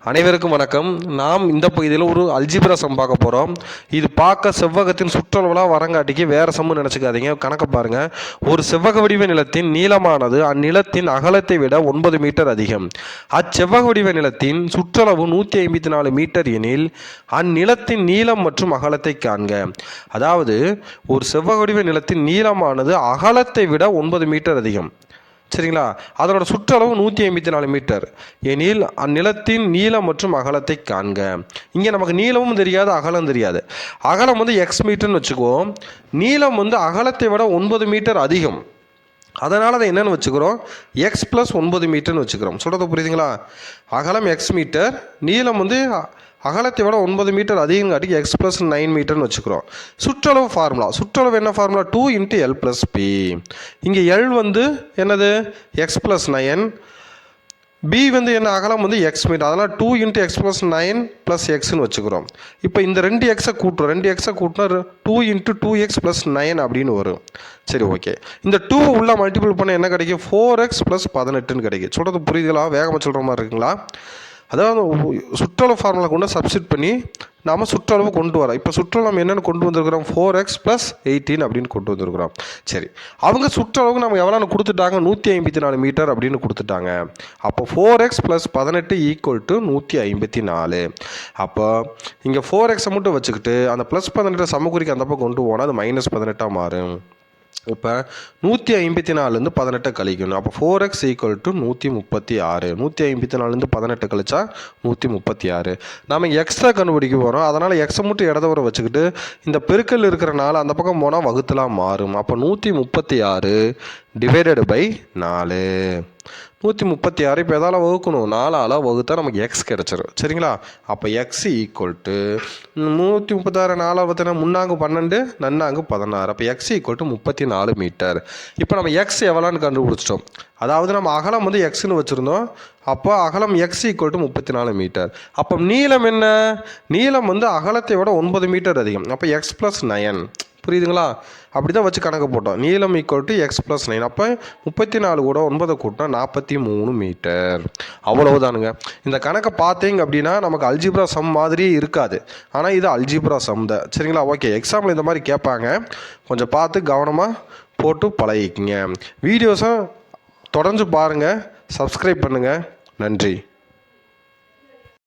அனைவருக்கும் வணக்கம். நாம் இந்த பகுதியில் ஒரு அல்ஜிப்ரா சம் பார்க்க போகிறோம். இது பார்க்க செவ்வகத்தின் சுற்றளவுலாம் வரங்காட்டிக்கு வேறு சம்மு நினச்சிக்காதீங்க. கணக்கு பாருங்கள். ஒரு செவ்வக வடிவ நிலத்தின் நீளமானது அந்நிலத்தின் அகலத்தை விட 9 மீட்டர் அதிகம். அச்செவ்வக வடிவ நிலத்தின் சுற்றளவு 154 மீட்டர் எனில் அந்நிலத்தின் நீளம் மற்றும் அகலத்தை காண்க. அதாவது ஒரு செவ்வக வடிவ நிலத்தின் நீளமானது அகலத்தை விட 9 மீட்டர் அதிகம். சரிங்களா? அதனோட சுற்றளவு 154 மீட்டர் எனில் அந்நிலத்தின் நீளம் மற்றும் அகலத்தை காண்க. இங்கே நமக்கு நீளமும் தெரியாது, அகலம் தெரியாது. அகலம் வந்து எக்ஸ் மீட்டர்னு வச்சுக்குவோம். நீளம் வந்து அகலத்தை விட 9 மீட்டர் அதிகம். அதனால் அதை என்னென்னு வச்சுக்கிறோம், எக்ஸ் ப்ளஸ் 9 மீட்டர்னு வச்சுக்கிறோம். சொல்கிறது புரியுதுங்களா? அகலம் எக்ஸ் மீட்டர், நீளம் வந்து அகலத்தை விட 9 மீட்டர் அதிகங்காட்டிக்கு எக்ஸ் ப்ளஸ் 9 மீட்டர்னு வச்சுக்கிறோம். சுற்றளவு ஃபார்முலா, சுற்றளவு என்ன ஃபார்முலா, 2 × L + P. இங்கே எல் வந்து என்னது, எக்ஸ் ப்ளஸ் 9, பி வந்து என்ன, அகலம் வந்து எக்ஸ் மீட்டர். அதனால் 2 × X + 9 + எக்ஸ்ன்னு வச்சுக்கிறோம். இப்போ இந்த 2 எக்ஸை கூட்டுறோம். 2 எக்ஸை கூட்டினா 2 × 2x + 9 அப்படின்னு வரும். சரி, ஓகே. இந்த 2 உள்ள மல்டிபிள் பண்ண என்ன கிடைக்கும், 4x + 18ன்னு கிடைக்கும். சொல்கிறது புரியுதுங்களா? வேகமாக சொல்கிற மாதிரி இருக்குங்களா? அதாவது சுற்றளவு ஃபார்முலா கொண்டு சப்ஸ்டிட் பண்ணி நாம் சுற்றளவு கொண்டு வரோம். இப்போ சுற்றளவு நம்ம என்னென்னு கொண்டு வந்திருக்கிறோம், 4x + 18 அப்படின்னு கொண்டு வந்திருக்கிறோம். சரி, அவங்க சுற்றளவுக்கு நம்ம எவ்வளோன்னு கொடுத்துட்டாங்க, 154 மீட்டர் அப்படின்னு கொடுத்துட்டாங்க. அப்போ 4x + 18 = 154. அப்போ இங்கே 4xை மட்டும் வச்சுக்கிட்டு அந்த +18 சமக்குறிக்கு அந்த பக்கம் கொண்டு போனால் அது -18 மாறும். இப்போ 154 18 கழிக்கணும். அப்போ 4x = 136. 154 18 கழிச்சா 136. நாம் எக்ஸ்ட்ரா கண்டுபிடிக்க போகிறோம். அதனால் எக்ஸை மட்டும் இடதவரை வச்சுக்கிட்டு இந்த பெருக்கல் இருக்கிறனால அந்த பக்கம் போனால் வகுத்துலாம் மாறும். அப்போ 136 ÷ 4. 136 இப்போ எதால் வகுக்கணும், 4ஆல் வகுத்தா நமக்கு எக்ஸ் கிடச்சிரும். சரிங்களா? அப்போ எக்ஸ் = 136 4 பார்த்தீங்கன்னா 3 12 4 16. அப்போ எக்ஸ் = 34 மீட்டர். இப்போ நம்ம எக்ஸ் எவ்வளோன்னு கண்டுபிடிச்சிட்டோம். அதாவது நம்ம அகலம் வந்து எக்ஸ்ன்னு வச்சுருந்தோம். அப்போ அகலம் எக்ஸ் = 34 மீட்டர். அப்போ நீளம் என்ன, நீளம் வந்து அகலத்தை விட 9 மீட்டர் அதிகம். அப்போ எக்ஸ் + 9. புரியுதுங்களா? அப்படி தான் வச்சு கணக்கு போட்டோம். நீளம் = எக்ஸ் + 9. அப்போ 34 கூட 9 கூட்டினா 43 மீட்டர். அவ்வளவுதானுங்க. இந்த கணக்கை பார்த்தீங்க அப்படின்னா நமக்கு அல்ஜிப்ரா சம் மாதிரியே இருக்காது. ஆனால் இது அல்ஜிப்ரா சம் தான். சரிங்களா? ஓகே. எக்ஸாம்பிள் இந்த மாதிரி கேட்பாங்க. கொஞ்சம் பார்த்து கவனமாக போட்டு பழகிக்கிங்க. வீடியோஸை தொடர்ந்து பாருங்கள், சப்ஸ்கிரைப் பண்ணுங்கள். நன்றி.